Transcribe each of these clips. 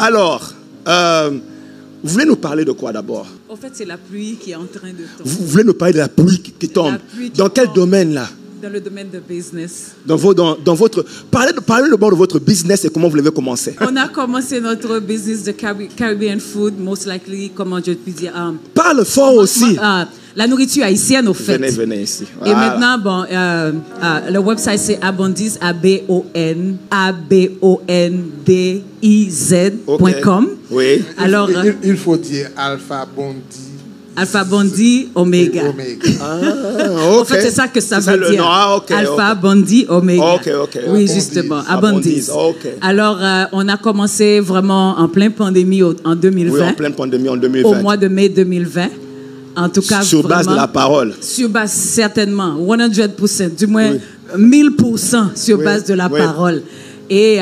Alors, vous voulez nous parler de quoi d'abord? En fait, c'est la pluie qui est en train de tomber. Vous voulez nous parler de la pluie qui tombe? Dans quel domaine là? Dans le domaine de business. Dans votre... Parlez d'abord de votre business et comment vous l'avez commencé. On a commencé notre business de Caribbean food, most likely, comment je peux dire. Parle fort aussi. La nourriture haïtienne, au fait. Venez ici. Voilà. Et maintenant, bon, le website c'est Abondiz, abondiz.com. Oui. Alors, il faut dire Alpha Bondi. Alpha Bondi Omega. En fait, c'est ça que ça veut dire. Alpha Bondi Omega. Oui, justement. Abondiz. Alors, on a commencé vraiment en pleine pandémie en 2020. Oui, en pleine pandémie en 2020. Au mois de mai 2020. En tout cas, sur base de la parole. Sur base, certainement. 100%. Du moins, 1000% sur base de la parole. Et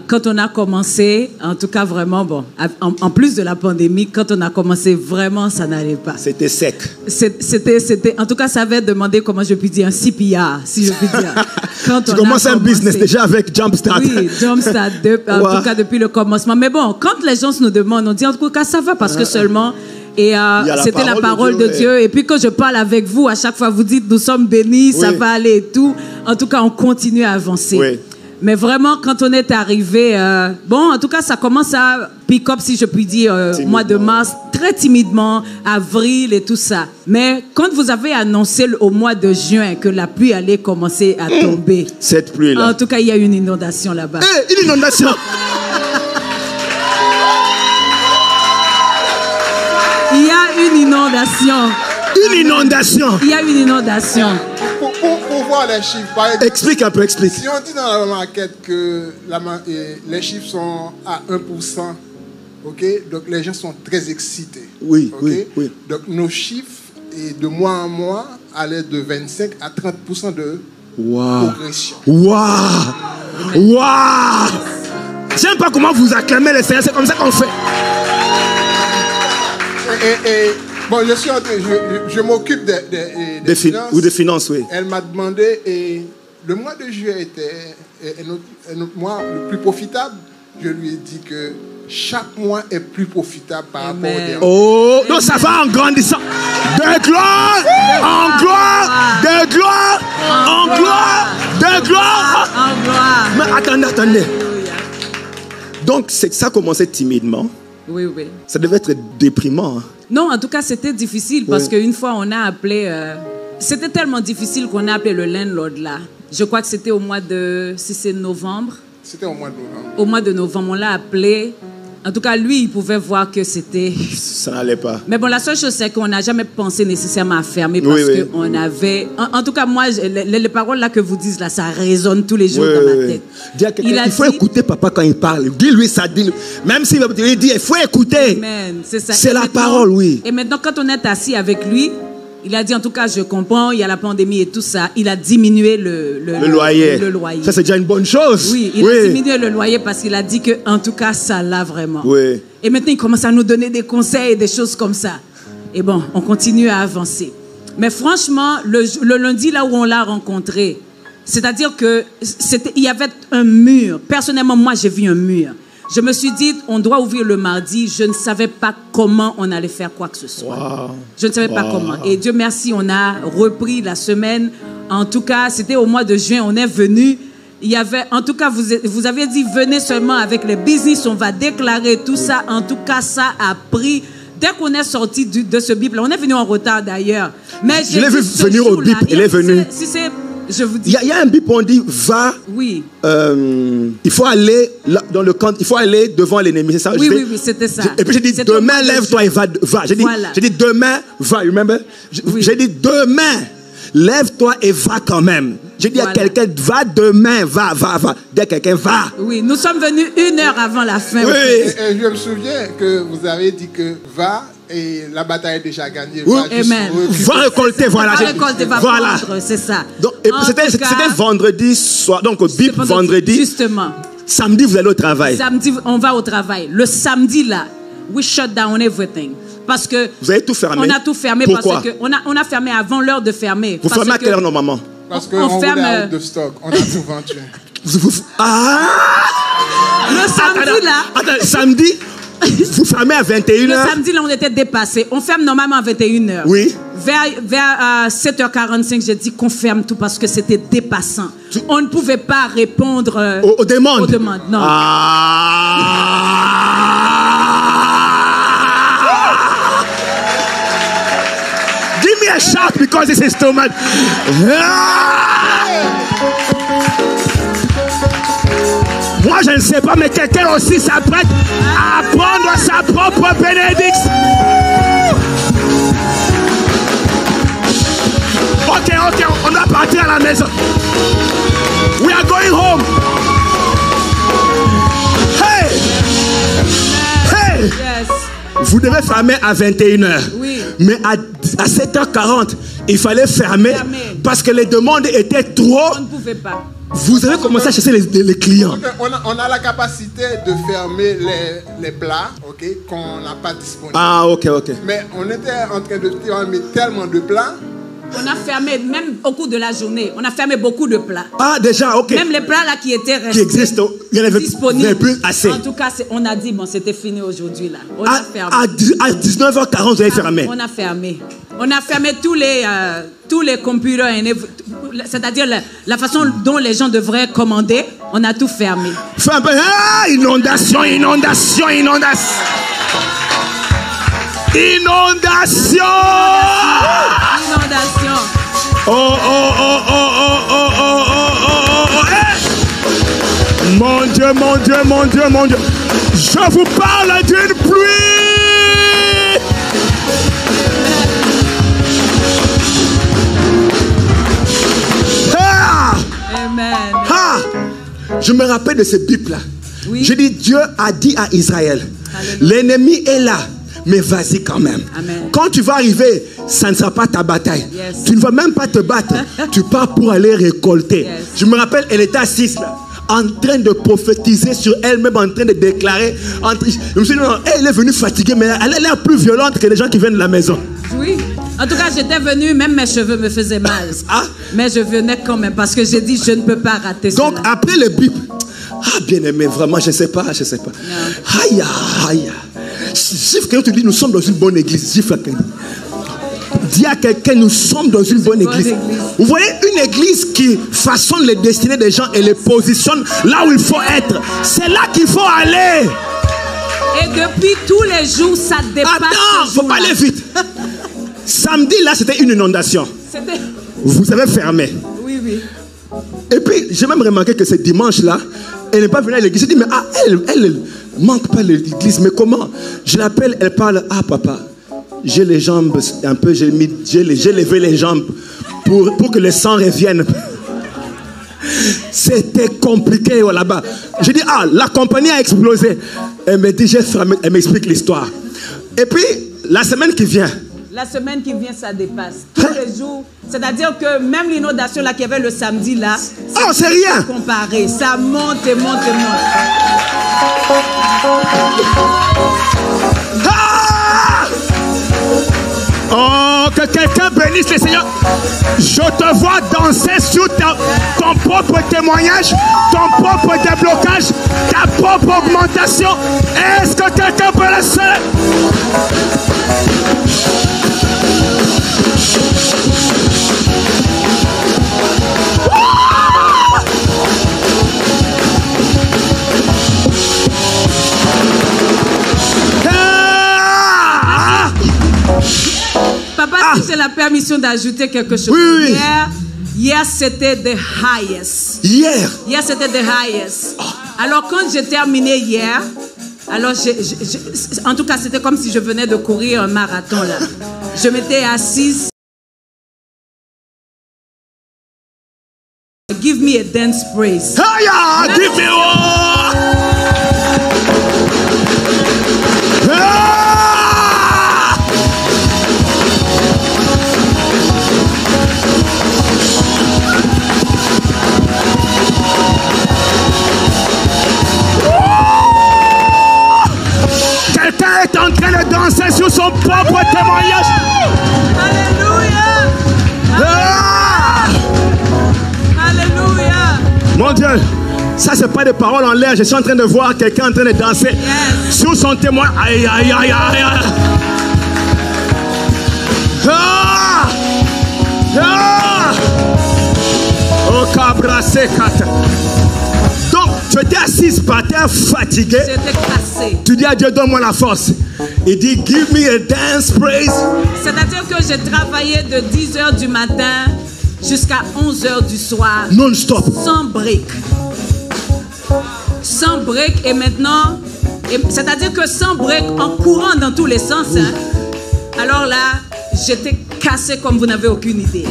quand on a commencé, en tout cas vraiment, bon, en plus de la pandémie, quand on a commencé, vraiment, ça n'allait pas. C'était sec. C'était, en tout cas, ça avait demandé, comment je puis dire, un CPR, si je puis dire. Quand tu commences un business déjà avec Jumpstart. Oui, Jumpstart, en tout cas depuis le commencement. Mais bon, quand les gens nous demandent, on dit en tout cas, ça va parce que seulement... Et c'était la parole de Dieu. Et puis quand je parle avec vous, à chaque fois vous dites, nous sommes bénis, ça va aller et tout. En tout cas, on continue à avancer. Oui. Mais vraiment, quand on est arrivé, bon, en tout cas, ça commence à pick up, si je puis dire, mois de mars, très timidement, avril et tout ça. Mais quand vous avez annoncé au mois de juin que la pluie allait commencer à tomber, cette pluie-là. En tout cas, il y a une inondation là-bas. Une inondation. Il y a une inondation. Une inondation. Il y a une inondation. Pour voir les chiffres. Explique un peu, explique. Si on dit dans la maquette que les chiffres sont à 1%, ok, donc les gens sont très excités. Oui, okay? oui. Donc nos chiffres, de mois en mois, allaient de 25 à 30% de progression. Waouh! J'aime pas comment vous acclamez les Seigneurs, c'est comme ça qu'on fait. Bon, je m'occupe des finances. Ou des finances, oui. Elle m'a demandé, et le mois de juillet était notre mois le plus profitable. Je lui ai dit que chaque mois est plus profitable par rapport au dernier. Oh, donc ça va en grandissant. De gloire en gloire, de gloire en gloire, de gloire en gloire. Mais attendez. Donc, ça a commencé timidement. Oui. Ça devait être déprimant. Non, en tout cas, c'était difficile parce qu'une fois, on a appelé... c'était tellement difficile qu'on a appelé le landlord là. Je crois que c'était au mois de... Si c'est novembre. C'était au mois de novembre. Au mois de novembre, on l'a appelé. En tout cas, lui, il pouvait voir que c'était... Ça n'allait pas. Mais bon, la seule chose, c'est qu'on n'a jamais pensé nécessairement à fermer parce qu'on avait... En tout cas, moi, les paroles là que vous dites là, ça résonne tous les jours dans ma tête. Il faut écouter papa quand il parle. Dis-lui ça, dis-lui. Même s'il dit, il faut écouter. Amen, c'est ça. C'est la parole, oui. Et maintenant, quand on est assis avec lui, il a dit, en tout cas, je comprends, il y a la pandémie et tout ça. Il a diminué le loyer. Ça, c'est déjà une bonne chose. Oui, il a diminué le loyer parce qu'il a dit que, en tout cas, ça l'a vraiment. Oui. Et maintenant, il commence à nous donner des conseils, des choses comme ça. Et bon, on continue à avancer. Mais franchement, le lundi, là où on l'a rencontré, c'est-à-dire qu'il y avait un mur. Personnellement, moi, j'ai vu un mur. Je me suis dit, on doit ouvrir le mardi. Je ne savais pas comment on allait faire quoi que ce soit. Wow. Je ne savais pas comment. Et Dieu merci, on a repris la semaine. En tout cas, c'était au mois de juin, on est venu. Il y avait, en tout cas, vous avez dit, venez seulement avec les business, on va déclarer tout ça. En tout cas, ça a pris... Dès qu'on est sorti de ce Bible, on est venu en retard d'ailleurs. Mais je l'ai vu venir au Bible, il est venu. Je vous dis. Il y a un Bible où on dit va. Oui. Il faut aller dans le camp. Il faut aller devant l'ennemi. C'est ça. Oui, c'était ça. Et puis j'ai dit demain lève-toi et va. J'ai dit demain va. Remember? J'ai dit demain lève-toi et va quand même. J'ai dit à quelqu'un va demain, va. Dis à quelqu'un va. Oui, nous sommes venus 1 heure avant la fin. Oui. Et je me souviens que vous avez dit que va. Et la bataille est déjà gagnée. Amen. Va récolter, voilà. Va récolter, va prendre, c'est ça. C'était vendredi soir, donc au Bible vendredi. Justement. Samedi, vous allez au travail. Samedi, on va au travail. Le samedi, là, we shut down everything. Parce que... Vous avez tout fermé. On a tout fermé. Pourquoi? Parce qu'on a fermé avant l'heure de fermer. Vous fermez à quelle heure normalement? Parce qu'on ferme out de stock. On a tout vendu. Le Samedi, vous fermez à 21h. Le samedi, là, on était dépassés. On ferme normalement à 21h. Oui. Vers 7h45, j'ai dit qu'on ferme tout parce que c'était dépassant. On ne pouvait pas répondre aux demandes. Aux demandes, non. Give me a shout because this is too much. Moi, je ne sais pas, mais quelqu'un aussi s'apprête à prendre sa propre bénédiction. Ok, on doit partir à la maison. We are going home. Hey! Hey! Yes. Vous devez fermer à 21h. Oui. Mais à 7h40, il fallait fermer parce que les demandes étaient trop. On ne pouvait pas. Vous avez commencé à chercher les clients. On a la capacité de fermer les plats, qu'on n'a pas disponibles. Ah, ok. Mais on était en train de fermer tellement de plats. On a fermé, même au cours de la journée, on a fermé beaucoup de plats. Ah, déjà, ok. Même les plats là qui étaient restés, qui existent, il n'y en avait plus assez. En tout cas, on a dit, bon, c'était fini aujourd'hui là. On a fermé. À 19h40, vous avez fermé. On a fermé. On a fermé tous les computers, c'est-à-dire la façon dont les gens devraient commander. On a tout fermé. Inondation. Oh. Mon Dieu. Je vous parle d'une pluie. Amen. Je me rappelle de ce bip là. Oui. Je dis, Dieu a dit à Israël, l'ennemi est là, mais vas-y quand même. Amen. Quand tu vas arriver, ça ne sera pas ta bataille. Yes. Tu ne vas même pas te battre. Tu pars pour aller récolter. Yes. Je me rappelle, elle était assise là, en train de prophétiser sur elle-même, en train de déclarer. Je me suis dit, non, elle est venue fatiguée, mais elle a l'air plus violente que les gens qui viennent de la maison. Oui. En tout cas, j'étais venue, même mes cheveux me faisaient mal. Mais je venais quand même parce que j'ai dit, je ne peux pas rater ça. Donc, après le bip, bien aimé, vraiment, je ne sais pas. Aïe. Si quelqu'un te dit, nous sommes dans une bonne église, dis à quelqu'un, nous sommes dans une bonne église. Vous voyez, une église qui façonne les destinées des gens et les positionne là où il faut être. C'est là qu'il faut aller. Et depuis tous les jours, ça dépasse. Attends, faut pas aller vite. Samedi, là, c'était une inondation. Vous avez fermé. Oui. Et puis, j'ai même remarqué que ce dimanche-là, elle n'est pas venue à l'église. J'ai dit, mais elle manque pas l'église. Mais comment? Je l'appelle, elle parle. Ah, papa, j'ai les jambes un peu, j'ai levé les jambes pour que le sang revienne. C'était compliqué là-bas. J'ai dit, la compagnie a explosé. Elle me dit, elle m'explique l'histoire. Et puis, la semaine qui vient, ça dépasse. Tous les jours. C'est-à-dire que même l'inondation là qu'il y avait le samedi là, c'est rien. Comparé, ça monte et monte. Oh, que quelqu'un bénisse le Seigneur. Je te vois danser sur ton propre témoignage, ton propre déblocage, ta propre augmentation. Est-ce que quelqu'un peut le faire? Papa, si j'ai la permission d'ajouter quelque chose. Oui. Hier c'était the highest. Hier, c'était the highest. Alors quand j'ai terminé hier, alors en tout cas c'était comme si je venais de courir un marathon là. Je m'étais assise. Give me a dance praise. Give me quelqu'un est en train de danser sur son propre témoignage. Alléluia. Alléluia. Mon Dieu, ça c'est lance pas de paroles en l'air. Je suis en train de voir quelqu'un en train de danser sur son témoin. Aïe, aïe, aïe, aïe, aïe. Ah! Ah! Oh, cabra secata. Donc, tu étais assise par terre fatiguée. J'étais cassée. Tu dis à Dieu, donne-moi la force. Il dit, give me a dance praise. C'est-à-dire que j'ai travaillé de 10h du matin jusqu'à 11h du soir. Non-stop. Sans break. Sans break. Et maintenant, c'est-à-dire que sans break, en courant dans tous les sens. Hein, alors là, j'étais cassée comme vous n'avez aucune idée.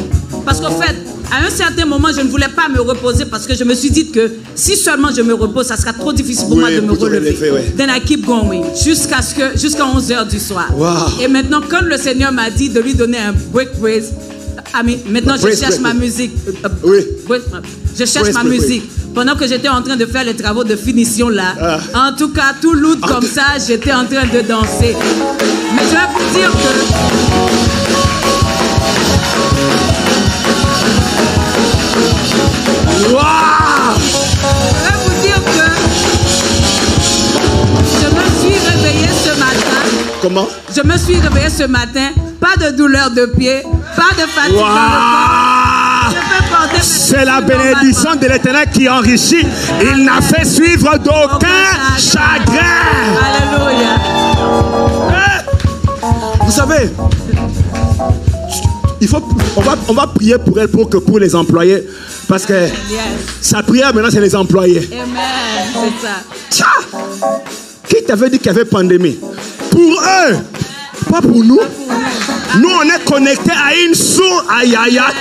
Parce qu'en fait, à un certain moment, je ne voulais pas me reposer parce que je me suis dit que si seulement je me repose, ça sera trop difficile pour moi de me relever. Then I keep going jusqu'à 11h du soir. Wow. Et maintenant, quand le Seigneur m'a dit de lui donner un break praise, maintenant je cherche ma musique. Je cherche ma musique. Pendant que j'étais en train de faire les travaux de finition là, en tout cas, tout lourd comme ça, j'étais en train de danser. Mais je vais vous dire que... Wow! Je vais vous dire que je me suis réveillée ce matin. Comment? Je me suis réveillée ce matin, pas de douleur de pied, pas de fatigue dans le corps. C'est la bénédiction de l'Éternel qui enrichit. Il n'a fait suivre d'aucun chagrin. Alléluia. Vous savez, on va prier pour elle pour les employés. Parce que sa prière maintenant c'est les employés. Amen, c'est ça. Tiens, qui t'avait dit qu'il y avait pandémie? Pour eux, pas pour nous. Nous on est connectés à une source. Aïe aïe aïe.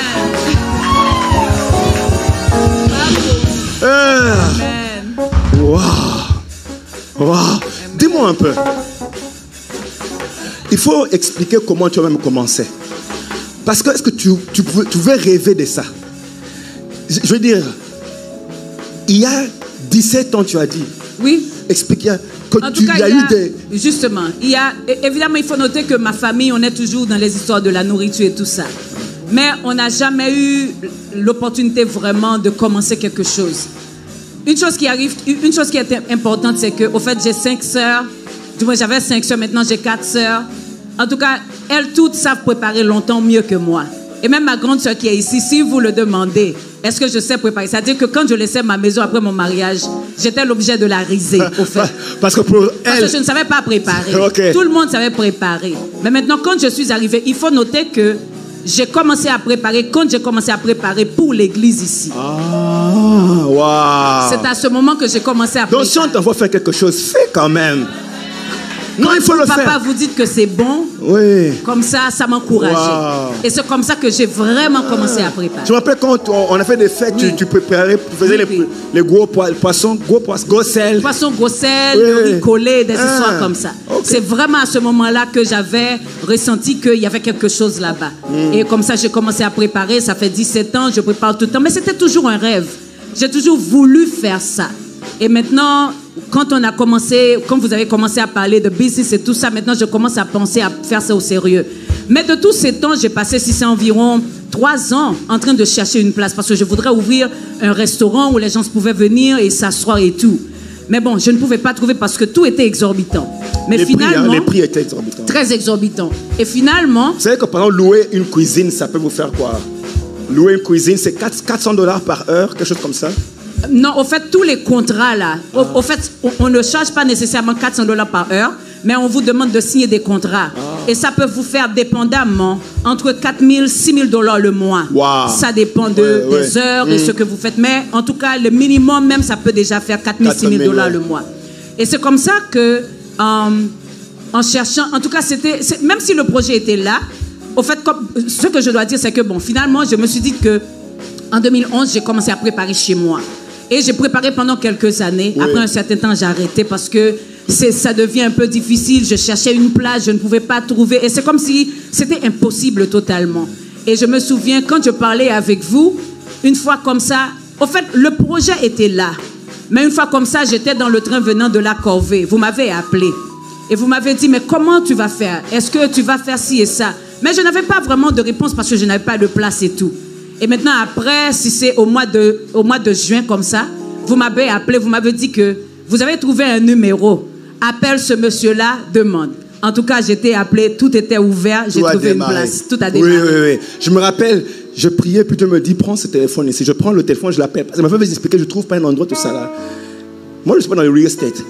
Wow. Wow. Dis-moi un peu. Il faut expliquer comment tu as même commencé. Parce que est-ce que tu veux rêver de ça? Je veux dire, il y a 17 ans, tu as dit. Oui. Explique que en tout cas, justement, évidemment, il faut noter que ma famille, on est toujours dans les histoires de la nourriture et tout ça. Mais on n'a jamais eu l'opportunité vraiment de commencer quelque chose. Une chose qui est importante, c'est que, au fait, j'ai 5 sœurs. Du moins, j'avais 5 sœurs, maintenant j'ai 4 sœurs. En tout cas, elles toutes savent préparer longtemps mieux que moi. Et même ma grande sœur qui est ici, si vous le demandez, est-ce que je sais préparer? C'est-à-dire que quand je laissais ma maison après mon mariage, j'étais l'objet de la risée, au fait. Parce que pour elle... Parce que je ne savais pas préparer. Okay. Tout le monde savait préparer. Mais maintenant, quand je suis arrivée, il faut noter que j'ai commencé à préparer, quand j'ai commencé à préparer pour l'église ici. Ah, waouh! C'est à ce moment que j'ai commencé à préparer. Donc si on t'envoie faire quelque chose, fais quand même. Non, il faut le faire. Papa vous dites que c'est bon, oui. Comme ça m'encourageait. Wow. Et c'est comme ça que j'ai vraiment commencé à préparer. Je me rappelle quand on a fait des fêtes, oui. tu préparais, tu faisais les gros poissons, gros sel. Poissons, gros sel, oui. le riz collé, des histoires comme ça. Okay. C'est vraiment à ce moment-là que j'avais ressenti qu'il y avait quelque chose là-bas. Et comme ça, j'ai commencé à préparer. Ça fait 17 ans, je prépare tout le temps. Mais c'était toujours un rêve. J'ai toujours voulu faire ça. Et maintenant, quand vous avez commencé à parler de business et tout ça, maintenant je commence à penser à faire ça au sérieux. Mais de tous ces temps, j'ai passé, si c'est environ 3 ans, en train de chercher une place parce que je voudrais ouvrir un restaurant où les gens pouvaient venir et s'asseoir et tout. Mais bon, je ne pouvais pas trouver parce que tout était exorbitant. Mais finalement, les prix étaient exorbitants. Très exorbitants. Et finalement... Vous savez que par exemple, louer une cuisine, ça peut vous faire quoi? Louer une cuisine, c'est $400 par heure, quelque chose comme ça? Non, au fait, tous les contrats là, au fait, on ne charge pas nécessairement $400 par heure, mais on vous demande de signer des contrats. Et ça peut vous faire dépendamment entre $4 000 et $6 000 le mois. Wow. Ça dépend des heures et ce que vous faites. Mais en tout cas, le minimum même, ça peut déjà faire $4 000, $6 000 le mois. Et c'est comme ça que, en cherchant, en tout cas, même si le projet était là, au fait, ce que je dois dire, c'est que bon, finalement, je me suis dit que en 2011, j'ai commencé à préparer chez moi. Et j'ai préparé pendant quelques années. Oui. Après un certain temps, j'ai arrêté parce que ça devient un peu difficile. Je cherchais une place, je ne pouvais pas trouver. Et c'est comme si c'était impossible totalement. Et je me souviens, quand je parlais avec vous, une fois comme ça, au fait, le projet était là. Mais une fois comme ça, j'étais dans le train venant de la Corvée. Vous m'avez appelé. Et vous m'avez dit, mais comment tu vas faire? Est-ce que tu vas faire ci et ça? Mais je n'avais pas vraiment de réponse parce que je n'avais pas de place et tout. Et maintenant, après, si c'est au mois de juin comme ça, vous m'avez appelé, vous m'avez dit que vous avez trouvé un numéro. Appelle ce monsieur-là, demande. En tout cas, j'étais appelé, tout était ouvert, j'ai trouvé une place. Tout a démarré. Oui. Je me rappelle, je priais, puis Dieu me dit, prends ce téléphone ici. Je prends le téléphone, je l'appelle. Ça m'a fait expliquer, je ne trouve pas un endroit, tout ça là. Moi, je ne suis pas dans le real estate,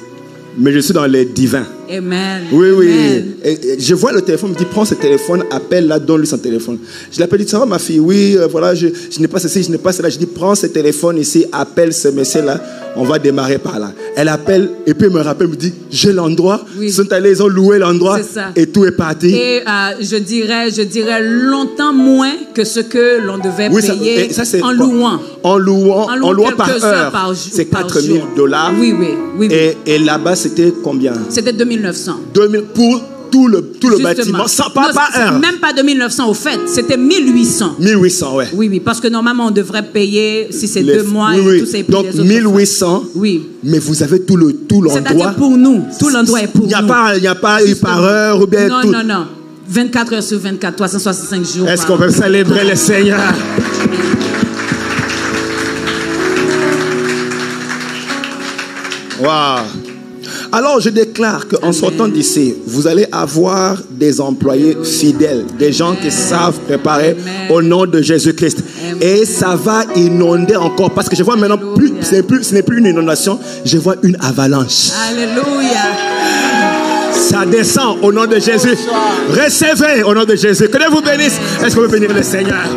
mais je suis dans les divins. Amen. Oui. Amen. Et je vois le téléphone, il me dit, prends ce téléphone, appelle là, donne-lui son téléphone. Je l'appelle, il dit, ça va ma fille, oui, voilà, je n'ai pas ceci, je n'ai pas cela. Je dis, prends ce téléphone ici, appelle ce monsieur-là, on va démarrer par là. Elle appelle, et puis elle me rappelle, me dit, j'ai l'endroit. Oui. Ils sont allés, ils ont loué l'endroit, et tout est parti. Et je dirais longtemps moins que ce que l'on devait payer en louant. En louant par heure. C'est $4,000. Oui. Et là-bas, c'était combien? C'était 2900. Pour tout le bâtiment, pas heure. Même pas 2900 au fait, c'était 1800. 1800, ouais. Oui, parce que normalement on devrait payer si c'est 2 mois et tout ça. Donc 1800. Oui. Mais vous avez tout l'endroit. C'est-à-dire pour nous, tout l'endroit est pour nous. Il n'y a pas eu par heure ou bien tout. Non. 24 heures sur 24, 365 jours. Est-ce qu'on peut célébrer le Seigneur? Waouh. Alors je déclare qu'en sortant d'ici, vous allez avoir des employés fidèles, des gens qui savent préparer au nom de Jésus-Christ. Et ça va inonder encore, parce que je vois maintenant, ce n'est plus une inondation, je vois une avalanche. Alléluia. Ça descend au nom de Jésus. Recevez au nom de Jésus. Que Dieu vous bénisse. Est-ce qu'on peut bénir le Seigneur?